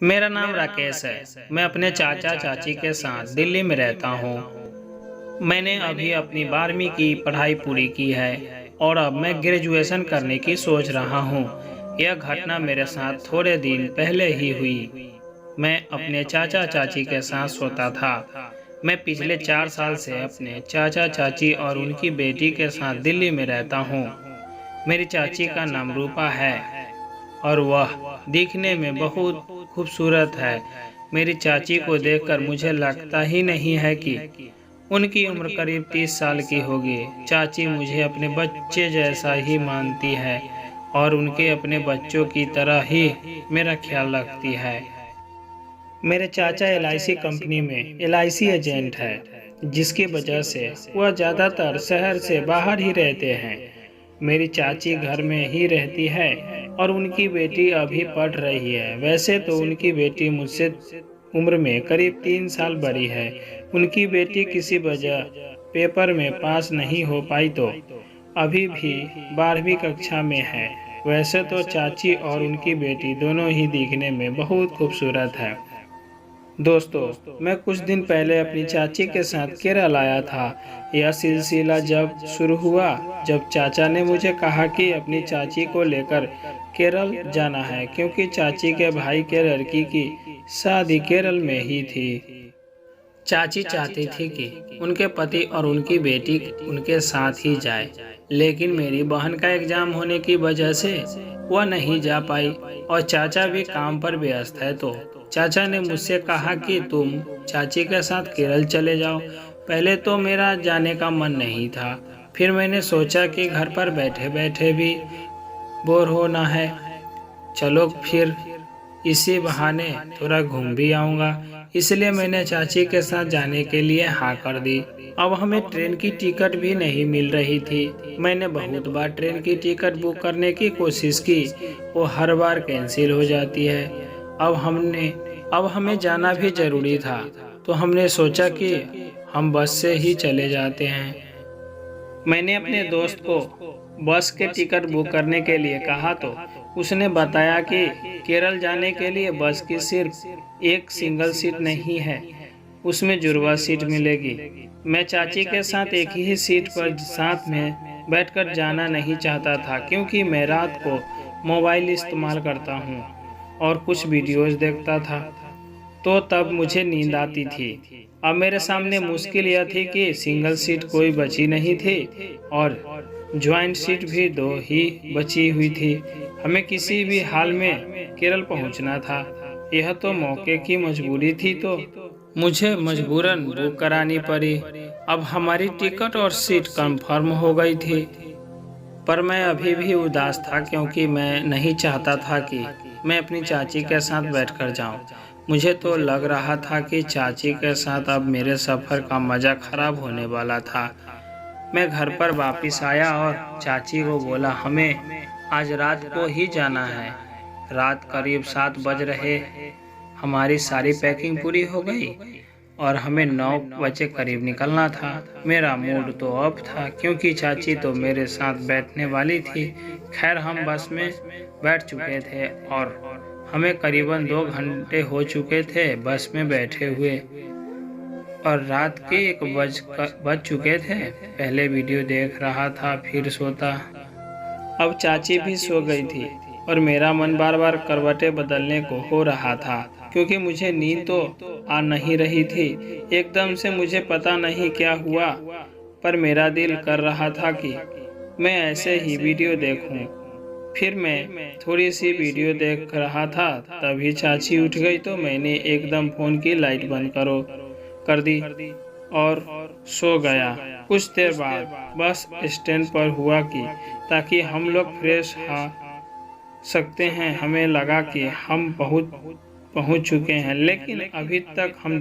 मेरा नाम राकेश है। मैं अपने चाचा चाची के साथ दिल्ली में रहता हूँ। मैंने अभी अपनी 12वीं की पढ़ाई पूरी की है और अब मैं ग्रेजुएशन करने की सोच रहा हूँ। यह घटना मेरे साथ थोड़े दिन पहले ही हुई। मैं अपने चाचा चाची के साथ सोता था। मैं पिछले 4 साल से अपने चाचा चाची और उनकी बेटी के साथ दिल्ली में रहता हूँ। मेरी चाची का नाम रूपा है और वह दिखने में बहुत खूबसूरत है। मेरी चाची को देखकर मुझे लगता ही नहीं है कि उनकी उम्र करीब 30 साल की होगी। चाची मुझे अपने बच्चे जैसा ही मानती है और उनके अपने बच्चों की तरह ही मेरा ख्याल रखती है। मेरे चाचा LIC कंपनी में LIC एजेंट है, जिसकी वजह से वह ज़्यादातर शहर से बाहर ही रहते हैं। मेरी चाची घर में ही रहती है और उनकी बेटी अभी पढ़ रही है। वैसे तो उनकी बेटी मुझसे उम्र में करीब 3 साल बड़ी है। उनकी बेटी किसी वजह पेपर में पास नहीं हो पाई तो अभी भी 12वीं कक्षा में है। वैसे तो चाची और उनकी बेटी दोनों ही दिखने में बहुत खूबसूरत है। दोस्तों, मैं कुछ दिन पहले अपनी चाची के साथ केरल आया था। यह सिलसिला जब शुरू हुआ, जब चाचा ने मुझे कहा कि अपनी चाची को लेकर केरल जाना है, क्योंकि चाची के भाई के लड़की की शादी केरल में ही थी। चाची चाहती थी कि उनके पति और उनकी बेटी उनके साथ ही जाए, लेकिन मेरी बहन का एग्जाम होने की वजह से वह नहीं जा पाई और चाचा भी काम पर व्यस्त है। तो चाचा ने मुझसे कहा कि तुम चाची के साथ केरल चले जाओ। पहले तो मेरा जाने का मन नहीं था, फिर मैंने सोचा कि घर पर बैठे बैठे भी बोर होना है, चलो फिर इसी बहाने थोड़ा घूम भी आऊँगा। इसलिए मैंने चाची के साथ जाने के लिए हाँ कर दी। अब हमें ट्रेन की टिकट भी नहीं मिल रही थी। मैंने बहुत बार ट्रेन की टिकट बुक करने की कोशिश की, वो हर बार कैंसिल हो जाती है। अब हमें जाना भी जरूरी था, तो हमने सोचा कि हम बस से ही चले जाते हैं। मैंने अपने दोस्त को बस के टिकट बुक करने के लिए कहा तो उसने बताया कि केरल जाने के लिए बस की सिर्फ एक सिंगल सीट नहीं है, उसमें जुड़वा सीट मिलेगी। मैं चाची के साथ एक ही सीट पर साथ में बैठकर जाना नहीं चाहता था, क्योंकि मैं रात को मोबाइल इस्तेमाल करता हूँ और कुछ वीडियोस देखता था, तो तब मुझे नींद आती थी। अब मेरे सामने मुश्किल यह थी कि सिंगल सीट कोई बची नहीं थी और ज्वाइंट सीट भी 2 ही बची हुई थी। हमें किसी भी हाल में केरल पहुंचना था। यह तो मौके की मजबूरी थी, तो मुझे मजबूरन बुक करानी पड़ी। अब हमारी टिकट और सीट कंफर्म हो गई थी, पर मैं अभी भी उदास था, क्योंकि मैं नहीं चाहता था कि मैं अपनी चाची के साथ बैठकर जाऊं। मुझे तो लग रहा था कि चाची के साथ अब मेरे सफ़र का मज़ा खराब होने वाला था। मैं घर पर वापस आया और चाची को बोला, हमें आज रात को ही जाना है। रात करीब 7 बज रहे। हमारी सारी पैकिंग पूरी हो गई और हमें 9 बजे करीब निकलना था। मेरा मूड तो ऑफ था, क्योंकि चाची तो मेरे साथ बैठने वाली थी। खैर, हम बस में बैठ चुके थे और हमें करीबन 2 घंटे हो चुके थे बस में बैठे हुए और रात के 1 बज चुके थे। पहले वीडियो देख रहा था, फिर सोता। अब चाची भी सो गई थी और मेरा मन बार बार करवटें बदलने को हो रहा था, क्योंकि मुझे नींद तो आ नहीं रही थी। एकदम से मुझे पता नहीं क्या हुआ, पर मेरा दिल कर रहा था कि मैं ऐसे ही वीडियो देखूं। फिर मैं थोड़ी सी वीडियो देख रहा था, तभी चाची उठ गई, तो मैंने एकदम फ़ोन की लाइट बंद कर दी और सो गया। कुछ देर बाद बस स्टैंड पर हुआ कि ताकि हम लोग फ्रेश हो सकते हैं। हमें लगा कि हम बहुत पहुंच चुके हैं, लेकिन अभी तक हम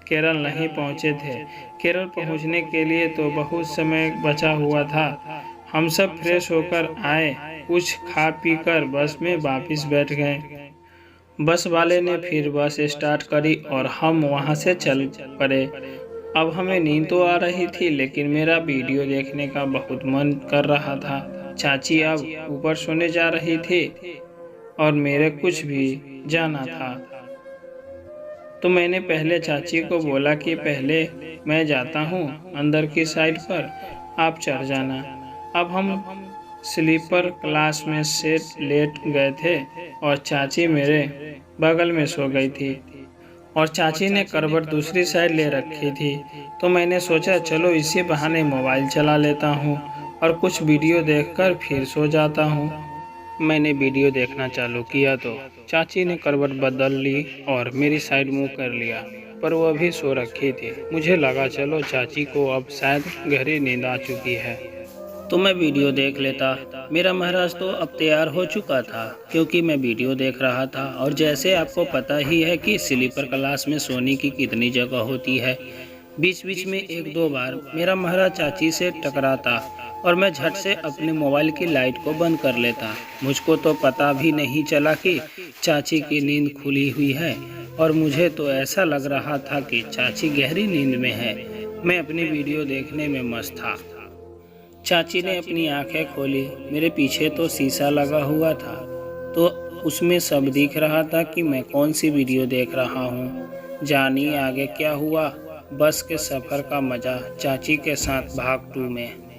केरल नहीं पहुंचे थे। केरल पहुंचने के लिए तो बहुत समय बचा हुआ था। हम सब फ्रेश होकर आए, कुछ खा पी कर बस में वापस बैठ गए। बस वाले ने फिर बस स्टार्ट करी और हम वहां से चल पड़े। अब हमें नींद तो आ रही थी, लेकिन मेरा वीडियो देखने का बहुत मन कर रहा था। चाची अब ऊपर सोने जा रही थी और मेरे कुछ भी जाना था। तो मैंने पहले चाची को बोला कि पहले मैं जाता हूँ अंदर की साइड पर, आप चढ़ जाना। अब हम स्लीपर क्लास में से लेट गए थे और चाची मेरे बगल में सो गई थी और चाची ने करवट दूसरी साइड ले रखी थी। तो मैंने सोचा चलो इसी बहाने मोबाइल चला लेता हूँ और कुछ वीडियो देखकर फिर सो जाता हूँ। मैंने वीडियो देखना चालू किया तो चाची ने करवट बदल ली और मेरी साइड मुंह कर लिया, पर वो अभी सो रखी थी। मुझे लगा चलो चाची को अब शायद गहरी नींद आ चुकी है तो मैं वीडियो देख लेता। मेरा महाराज तो अब तैयार हो चुका था क्योंकि मैं वीडियो देख रहा था। और जैसे आपको पता ही है कि स्लीपर क्लास में सोने की कितनी जगह होती है, बीच बीच में एक दो बार मेरा महाराज चाची से टकराता और मैं झट से अपने मोबाइल की लाइट को बंद कर लेता। मुझको तो पता भी नहीं चला कि चाची की नींद खुली हुई है और मुझे तो ऐसा लग रहा था कि चाची गहरी नींद में है। मैं अपनी वीडियो देखने में मस्त था। चाची ने अपनी आंखें खोली। मेरे पीछे तो शीशा लगा हुआ था तो उसमें सब दिख रहा था कि मैं कौन सी वीडियो देख रहा हूँ। जानिए आगे क्या हुआ। बस के सफ़र का मज़ा चाची के साथ भाग 2 में।